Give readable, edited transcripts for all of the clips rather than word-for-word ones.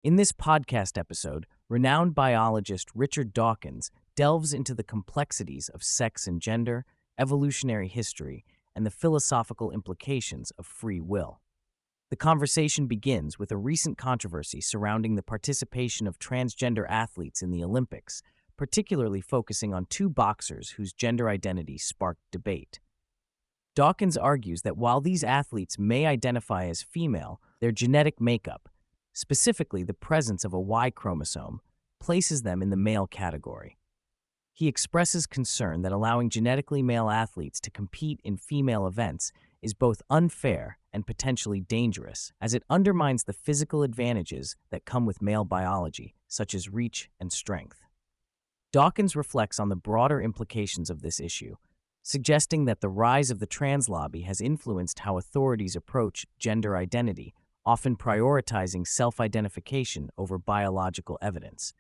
In this podcast episode, renowned biologist Richard Dawkins delves into the complexities of sex and gender, evolutionary history, and the philosophical implications of free will. The conversation begins with a recent controversy surrounding the participation of transgender athletes in the Olympics, particularly focusing on two boxers whose gender identity sparked debate. Dawkins argues that while these athletes may identify as female, their genetic makeup, specifically the presence of a Y chromosome, places them in the male category. He expresses concern that allowing genetically male athletes to compete in female events is both unfair and potentially dangerous, as it undermines the physical advantages that come with male biology, such as reach and strength. Dawkins reflects on the broader implications of this issue, suggesting that the rise of the trans lobby has influenced how authorities approach gender identity, often prioritizing self-identification over biological evidence.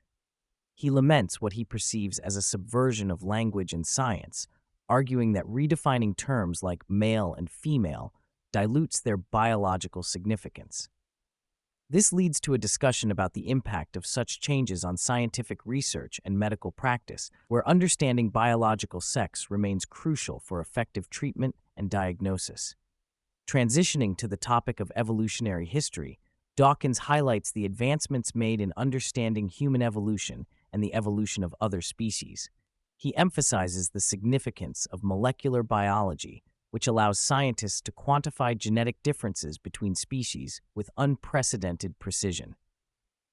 He laments what he perceives as a subversion of language and science, arguing that redefining terms like male and female dilutes their biological significance. This leads to a discussion about the impact of such changes on scientific research and medical practice, where understanding biological sex remains crucial for effective treatment and diagnosis. Transitioning to the topic of evolutionary history, Dawkins highlights the advancements made in understanding human evolution and the evolution of other species. He emphasizes the significance of molecular biology, which allows scientists to quantify genetic differences between species with unprecedented precision.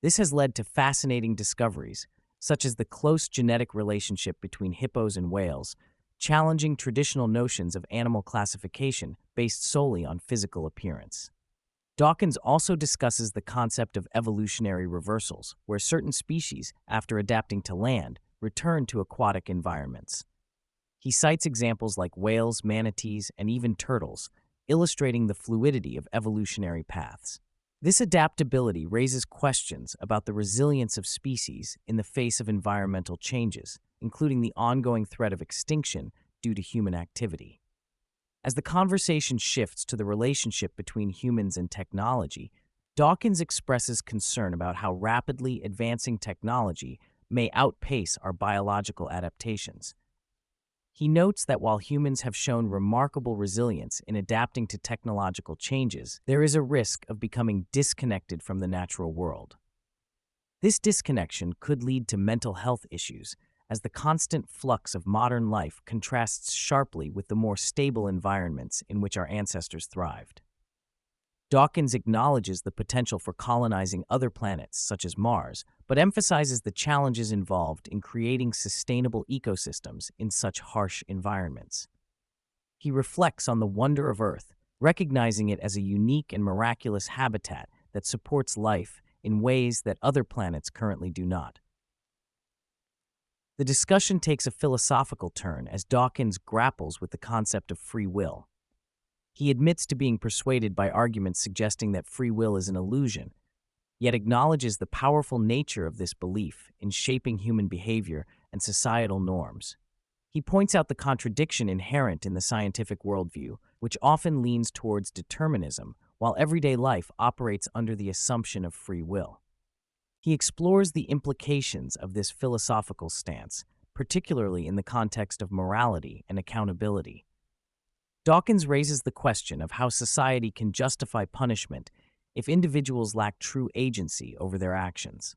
This has led to fascinating discoveries, such as the close genetic relationship between hippos and whales, challenging traditional notions of animal classification based solely on physical appearance. Dawkins also discusses the concept of evolutionary reversals, where certain species, after adapting to land, return to aquatic environments. He cites examples like whales, manatees, and even turtles, illustrating the fluidity of evolutionary paths. This adaptability raises questions about the resilience of species in the face of environmental changes, including the ongoing threat of extinction due to human activity. As the conversation shifts to the relationship between humans and technology, Dawkins expresses concern about how rapidly advancing technology may outpace our biological adaptations. He notes that while humans have shown remarkable resilience in adapting to technological changes, there is a risk of becoming disconnected from the natural world. This disconnection could lead to mental health issues, as the constant flux of modern life contrasts sharply with the more stable environments in which our ancestors thrived. Dawkins acknowledges the potential for colonizing other planets, such as Mars, but emphasizes the challenges involved in creating sustainable ecosystems in such harsh environments. He reflects on the wonder of Earth, recognizing it as a unique and miraculous habitat that supports life in ways that other planets currently do not. The discussion takes a philosophical turn as Dawkins grapples with the concept of free will. He admits to being persuaded by arguments suggesting that free will is an illusion, yet acknowledges the powerful nature of this belief in shaping human behavior and societal norms. He points out the contradiction inherent in the scientific worldview, which often leans towards determinism, while everyday life operates under the assumption of free will. He explores the implications of this philosophical stance, particularly in the context of morality and accountability. Dawkins raises the question of how society can justify punishment if individuals lack true agency over their actions.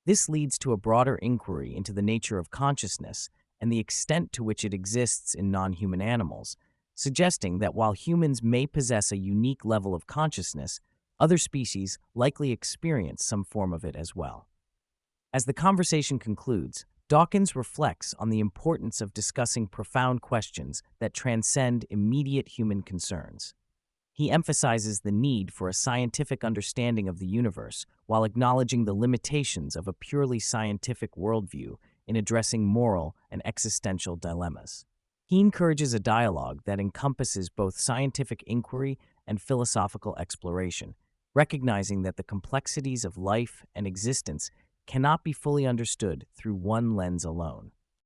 This leads to a broader inquiry into the nature of consciousness and the extent to which it exists in non-human animals, suggesting that while humans may possess a unique level of consciousness, other species likely experience some form of it as well. As the conversation concludes, Dawkins reflects on the importance of discussing profound questions that transcend immediate human concerns. He emphasizes the need for a scientific understanding of the universe while acknowledging the limitations of a purely scientific worldview in addressing moral and existential dilemmas. He encourages a dialogue that encompasses both scientific inquiry and philosophical exploration, recognizing that the complexities of life and existence cannot be fully understood through one lens alone.